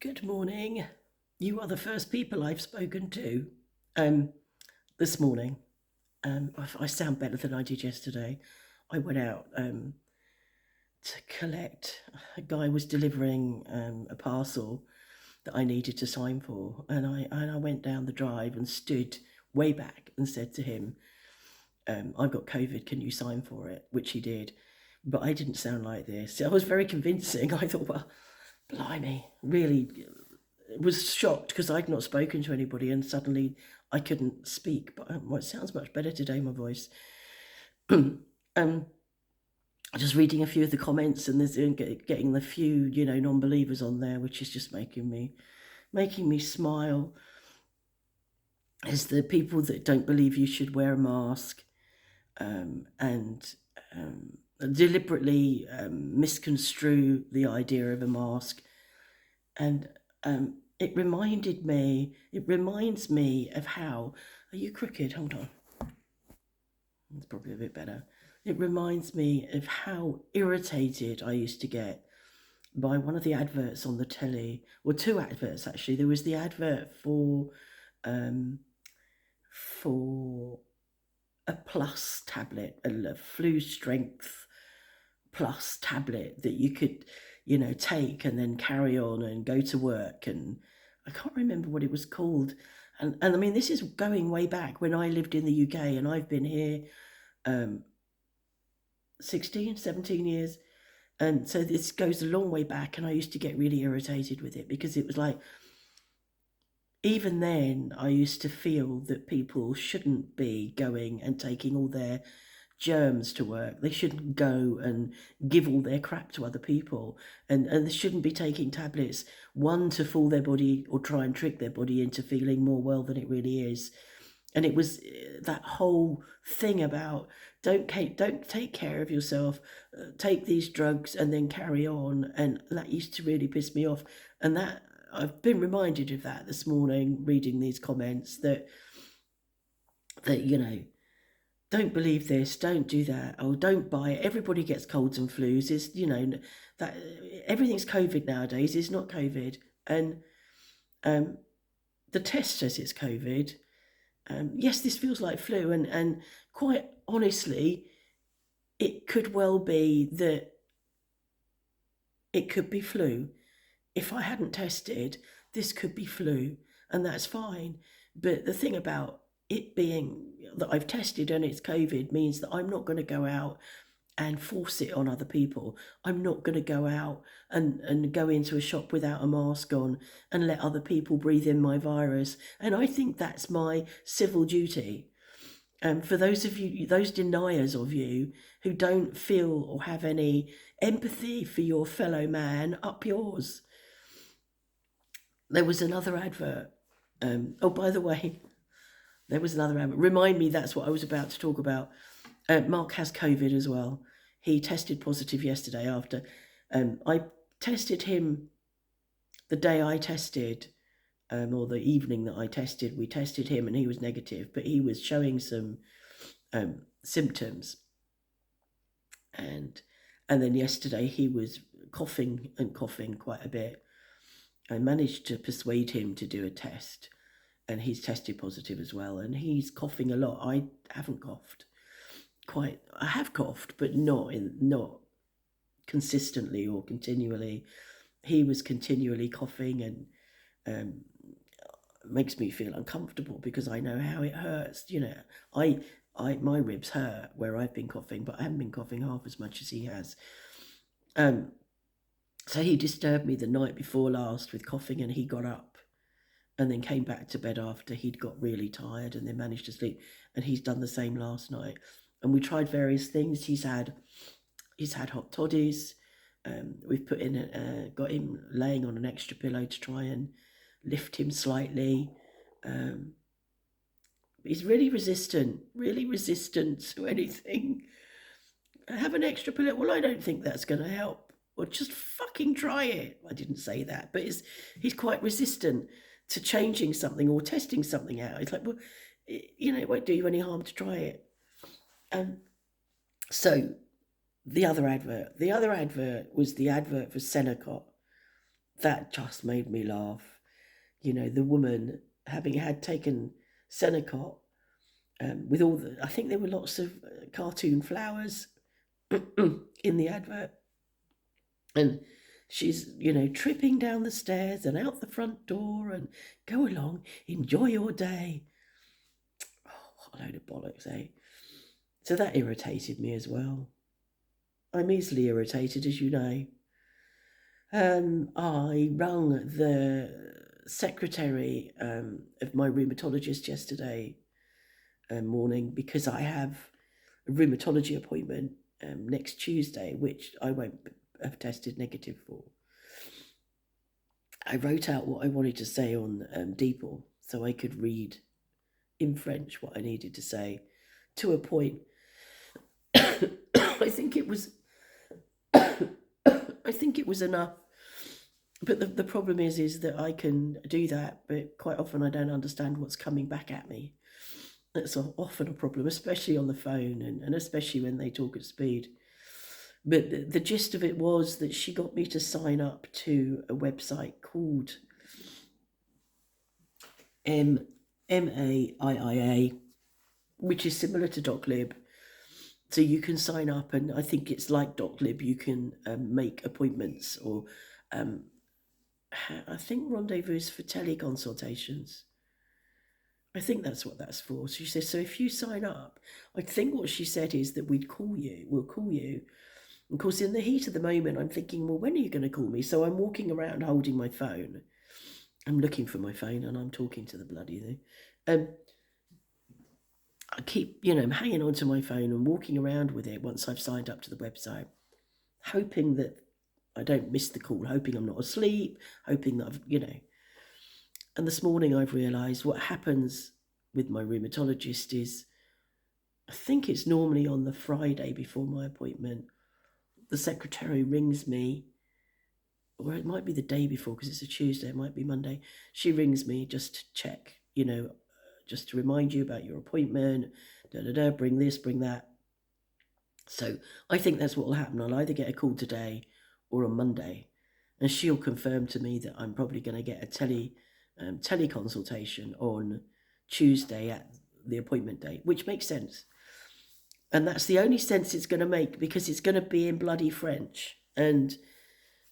Good morning. You are the first people I've spoken to this morning. I sound better than I did yesterday. I went out to collect. A guy was delivering a parcel that I needed to sign for, and I went down the drive and stood way back and said to him, "I've got COVID. Can you sign for it?" Which he did, but I didn't sound like this. I was very convincing. I thought, well, blimey, really was shocked because I'd not spoken to anybody, and suddenly I couldn't speak. But well, it sounds much better today, my voice. Just reading a few of the comments, and there's getting the few non-believers on there, which is just making me smile. Is the people that don't believe you should wear a mask, and deliberately misconstrue the idea of a mask, and it reminds me of how, are you crooked? Hold on. It's probably a bit better. It reminds me of how irritated I used to get by one of the adverts on the telly, or two adverts actually. There was the advert for a plus tablet, a flu strength plus tablet that you could, take and then carry on and go to work. And I can't remember what it was called. And I mean, this is going way back when I lived in the UK, and I've been here 16, 17 years. And so this goes a long way back, and I used to get really irritated with it because it was like, even then I used to feel that people shouldn't be going and taking all their germs to work. They shouldn't go and give all their crap to other people, and they shouldn't be taking tablets, one, to fool their body or try and trick their body into feeling more well than it really is. And it was that whole thing about don't take care of yourself, take these drugs and then carry on. And that used to really piss me off. And that I've been reminded of that this morning, reading these comments, that don't believe this, don't do that, or don't buy it. Everybody gets colds and flus. Is that everything's COVID nowadays. It's not COVID, and the test says it's COVID. Yes, this feels like flu, and quite honestly, it could well be that it could be flu. If I hadn't tested, this could be flu, and that's fine. But the thing about it being that I've tested and it's COVID means that I'm not going to go out and force it on other people. I'm not going to go out and go into a shop without a mask on and let other people breathe in my virus. And I think that's my civil duty. For those of you, those deniers of you who don't feel or have any empathy for your fellow man, up yours. There was another advert. Oh, by the way, there was another advert. Remind me, that's what I was about to talk about. Mark has COVID as well. He tested positive yesterday after I tested him the day I tested, or the evening that I tested. We tested him and he was negative, but he was showing some symptoms. And then yesterday he was coughing quite a bit. I managed to persuade him to do a test, and he's tested positive as well, and he's coughing a lot. I haven't coughed. I have coughed, but not consistently or continually. He was continually coughing, and makes me feel uncomfortable because I know how it hurts. My ribs hurt where I've been coughing, but I haven't been coughing half as much as he has. So he disturbed me the night before last with coughing, and he got up and then came back to bed after he'd got really tired and then managed to sleep. And he's done the same last night. And we tried various things. He's had hot toddies. We've got him laying on an extra pillow to try and lift him slightly. He's really resistant to anything. Have an extra pillow. Well, I don't think that's going to help. Well, just fucking try it. I didn't say that, but he's quite resistant to changing something or testing something out. It's like, well, it won't do you any harm to try it. So the other advert was the advert for Senokot. that just made me laugh. You know, the woman having had taken Senecot, with all the, I think there were lots of cartoon flowers in the advert, and she's, you know, tripping down the stairs and out the front door and go along, enjoy your day. Oh, what a load of bollocks, eh? So that irritated me as well. I'm easily irritated, as you know. I rung the secretary of my rheumatologist yesterday morning because I have a rheumatology appointment next Tuesday, which I won't have tested negative for. I wrote out what I wanted to say on DeepL so I could read in French what I needed to say to a point. I think it was I think it was enough. But the problem is that I can do that, but quite often I don't understand what's coming back at me. That's often a problem, especially on the phone and especially when they talk at speed. But the gist of it was that she got me to sign up to a website called MAIIA, which is similar to Doclib. So you can sign up, and I think it's like Doclib. You can make appointments, or I think rendezvous for teleconsultations. I think that's what that's for. So she says, so if you sign up, I think what she said is that we'll call you. Of course, in the heat of the moment, I'm thinking, well, when are you going to call me? So I'm walking around holding my phone. I'm looking for my phone and I'm talking to the bloody thing. I keep, I'm hanging onto my phone and walking around with it once I've signed up to the website, hoping that I don't miss the call, hoping I'm not asleep, hoping that And this morning I've realised what happens with my rheumatologist is, I think it's normally on the Friday before my appointment, the secretary rings me, or it might be the day before because it's a Tuesday, it might be Monday. She rings me just to check, just to remind you about your appointment, bring this, bring that. So I think that's what will happen. I'll either get a call today or on Monday, and she'll confirm to me that I'm probably going to get a teleconsultation on Tuesday at the appointment date, which makes sense. And that's the only sense it's going to make, because it's going to be in bloody French. And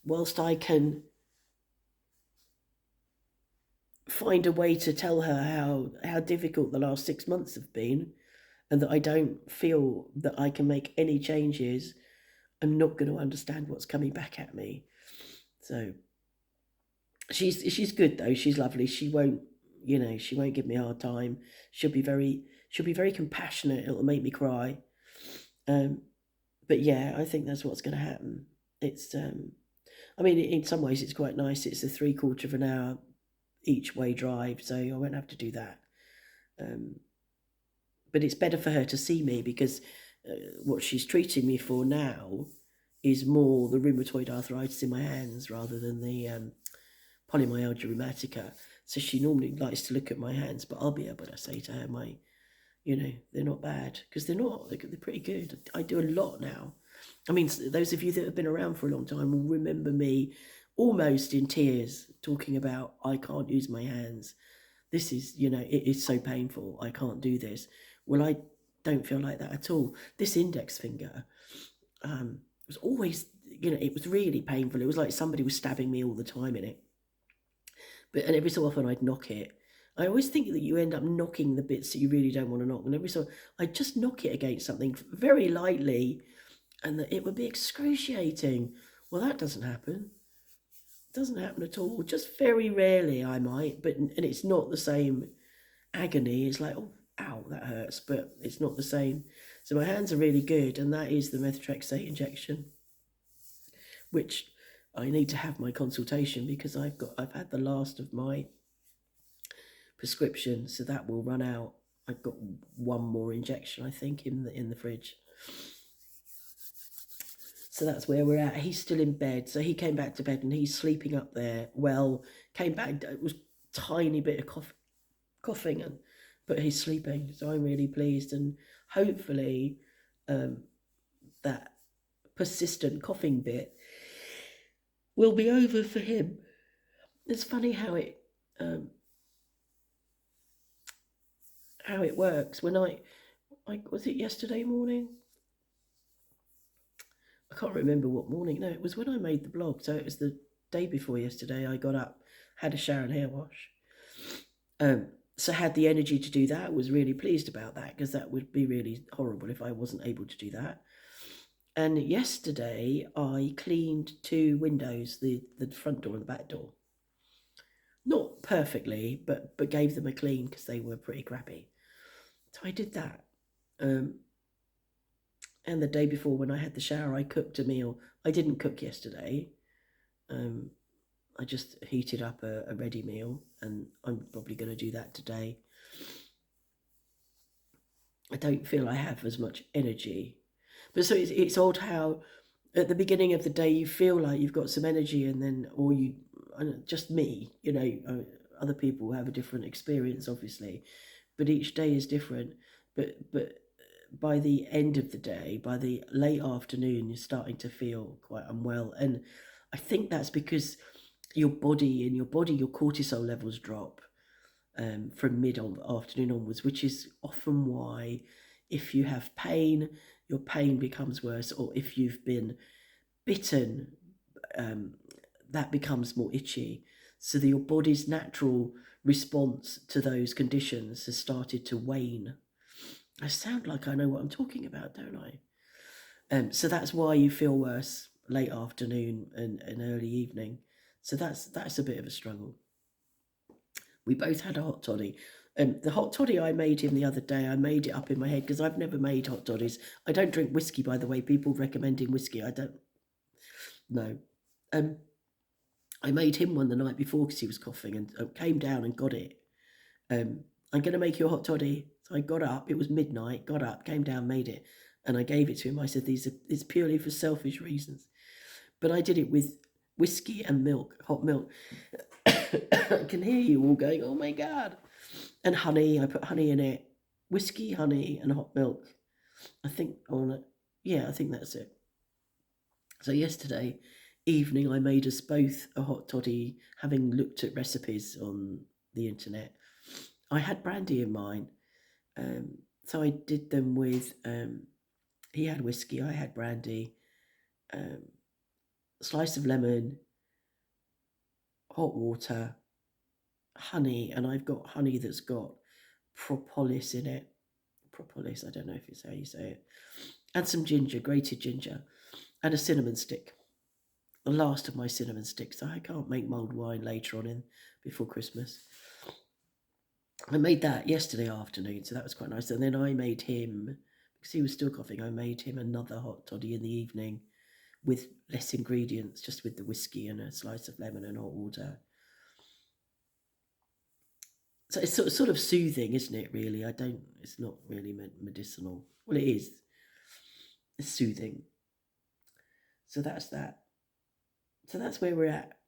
whilst I can find a way to tell her how difficult the last 6 months have been, and that I don't feel that I can make any changes, I'm not going to understand what's coming back at me. So she's good though. She's lovely. She won't give me a hard time. She'll be very compassionate. It'll make me cry. But yeah, I think that's what's going to happen. It's in some ways it's quite nice. It's a 3/4 of an hour each way drive, so I won't have to do that. But it's better for her to see me, because what she's treating me for now is more the rheumatoid arthritis in my hands rather than the polymyalgia rheumatica. So she normally likes to look at my hands, but I'll be able to say to her, they're not bad, because they're not. They're pretty good. I do a lot now. I mean, those of you that have been around for a long time will remember me almost in tears talking about, I can't use my hands. This is, it is so painful. I can't do this. Well, I don't feel like that at all. This index finger was always, it was really painful. It was like somebody was stabbing me all the time in it. And every so often I'd knock it. I always think that you end up knocking the bits that you really don't want to knock. And every so I'd just knock it against something very lightly, and that it would be excruciating. Well, that doesn't happen. It doesn't happen at all. Just very rarely I might, and it's not the same agony. It's like, oh, ow, that hurts, but it's not the same. So my hands are really good, and that is the methotrexate injection, which I need to have my consultation, because I've had the last of my prescription, so that will run out. I've got one more injection, I think, in the fridge. So that's where we're at. He's still in bed, so he came back to bed and he's sleeping up there. Well, came back, it was tiny bit of coughing, but he's sleeping, so I'm really pleased, and hopefully that persistent coughing bit will be over for him. It's funny how it works. When I was it yesterday morning? I can't remember what morning. No, it was when I made the blog. So it was the day before yesterday. I got up, had a shower and hair wash. So had the energy to do that. Was really pleased about that because that would be really horrible if I wasn't able to do that. And yesterday I cleaned two windows, the front door and the back door. Not perfectly, but gave them a clean because they were pretty crappy. So I did that. Um, and the day before, when I had the shower, I cooked a meal. I didn't cook yesterday. Um, I just heated up a ready meal, and I'm probably going to do that today. I don't feel I have as much energy, but so it's odd how at the beginning of the day you feel like you've got some energy, and then or you just me, other people have a different experience, obviously, but each day is different. But by the end of the day, by the late afternoon, you're starting to feel quite unwell. And I think that's because your body, your cortisol levels drop from mid afternoon onwards, which is often why if you have pain, your pain becomes worse, or if you've been bitten, um, that becomes more itchy. So that your body's natural response to those conditions has started to wane. I sound like I know what I'm talking about, don't I? So that's why you feel worse late afternoon and early evening. So that's a bit of a struggle. We both had a hot toddy. The hot toddy I made him the other day, I made it up in my head because I've never made hot toddies. I don't drink whiskey, by the way. People recommending whiskey, I don't know. I made him one the night before because he was coughing and came down and got it. I'm going to make you a hot toddy. So I got up, it was midnight, got up, came down, made it, and I gave it to him. I said, it's purely for selfish reasons. But I did it with whiskey and milk, hot milk. I can hear you all going, oh my God. And honey, I put honey in it. Whiskey, honey, and hot milk. I think I think that's it. So yesterday evening, I made us both a hot toddy, having looked at recipes on the internet. I had brandy in mine, so I did them with. He had whiskey, I had brandy, slice of lemon, hot water, honey, and I've got honey that's got propolis in it. Propolis, I don't know if it's how you say it. And some ginger, grated ginger, and a cinnamon stick. The last of my cinnamon sticks. I can't make mulled wine later on in before Christmas. I made that yesterday afternoon, so that was quite nice. And then I made him, because he was still coughing, I made him another hot toddy in the evening with less ingredients, just with the whiskey and a slice of lemon and hot water. So it's sort of soothing, isn't it, really? It's not really medicinal. Well, it is. It's soothing. So that's that. So that's where we're at.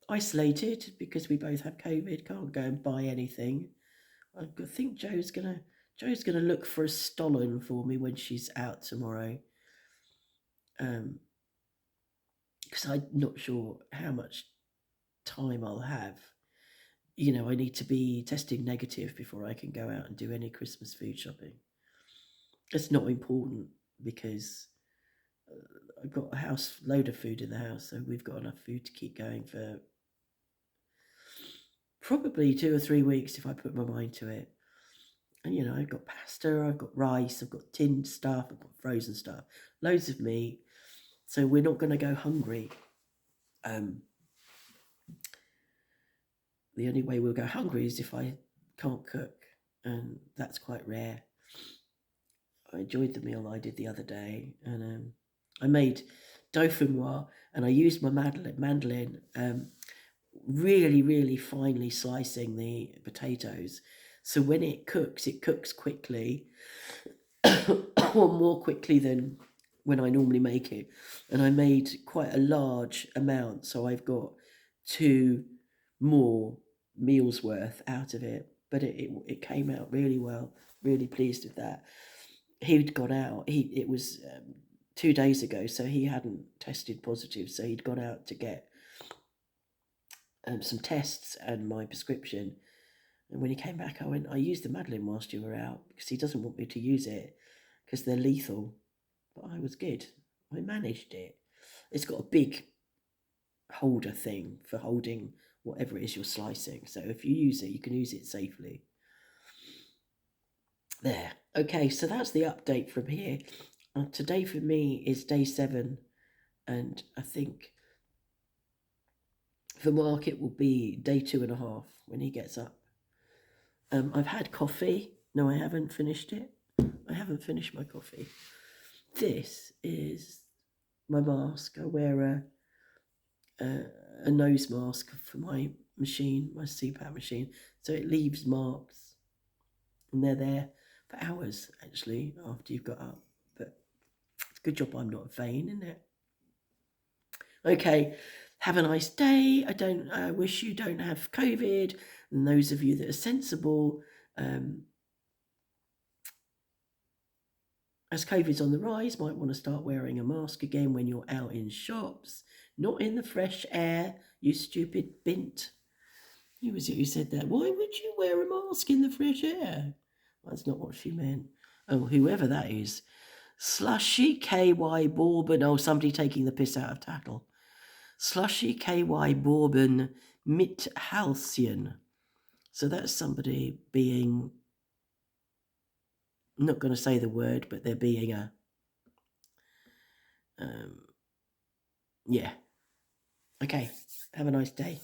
Isolated because we both have COVID, can't go and buy anything. I think Joe's gonna look for a Stollen for me when she's out tomorrow. Because I'm not sure how much time I'll have. I need to be testing negative before I can go out and do any Christmas food shopping. It's not important because I've got a house load of food in the house, so we've got enough food to keep going for probably 2 or 3 weeks if I put my mind to it. And I've got pasta, I've got rice, I've got tinned stuff, I've got frozen stuff, loads of meat. So we're not going to go hungry. The only way we'll go hungry is if I can't cook, and that's quite rare. I enjoyed the meal I did the other day, and I made dauphinoise, and I used my mandolin, really, really finely slicing the potatoes. So when it cooks quickly, or more quickly than when I normally make it. And I made quite a large amount, so I've got 2 more meals worth out of it. But it came out really well. Really pleased with that. He'd gone out. It was 2 days ago, so he hadn't tested positive. So he'd gone out to get some tests and my prescription. And when he came back, I went, I used the Madeline whilst you were out because he doesn't want me to use it because they're lethal. But I was good. I managed it. It's got a big holder thing for holding whatever it is you're slicing. So if you use it, you can use it safely. There. Okay, so that's the update from here. Today for me is day 7. And I think for Mark it will be day 2.5 when he gets up. I've had coffee. No, I haven't finished it. I haven't finished my coffee. This is my mask. I wear a nose mask for my machine, my CPAP machine. So it leaves marks. And they're there for hours, actually, after you've got up. But it's a good job I'm not vain, isn't it? Okay, have a nice day. I wish you don't have COVID. And those of you that are sensible, as COVID's on the rise, might want to start wearing a mask again when you're out in shops, not in the fresh air, you stupid bint. Who was it who said that? Why would you wear a mask in the fresh air? That's not what she meant. Oh, whoever that is. Slushy KY Bourbon. Oh, somebody taking the piss out of Tattle. Slushy KY Bourbon mit Halcyon. So that's somebody being, I'm not going to say the word, but they're being a, yeah. Okay, have a nice day.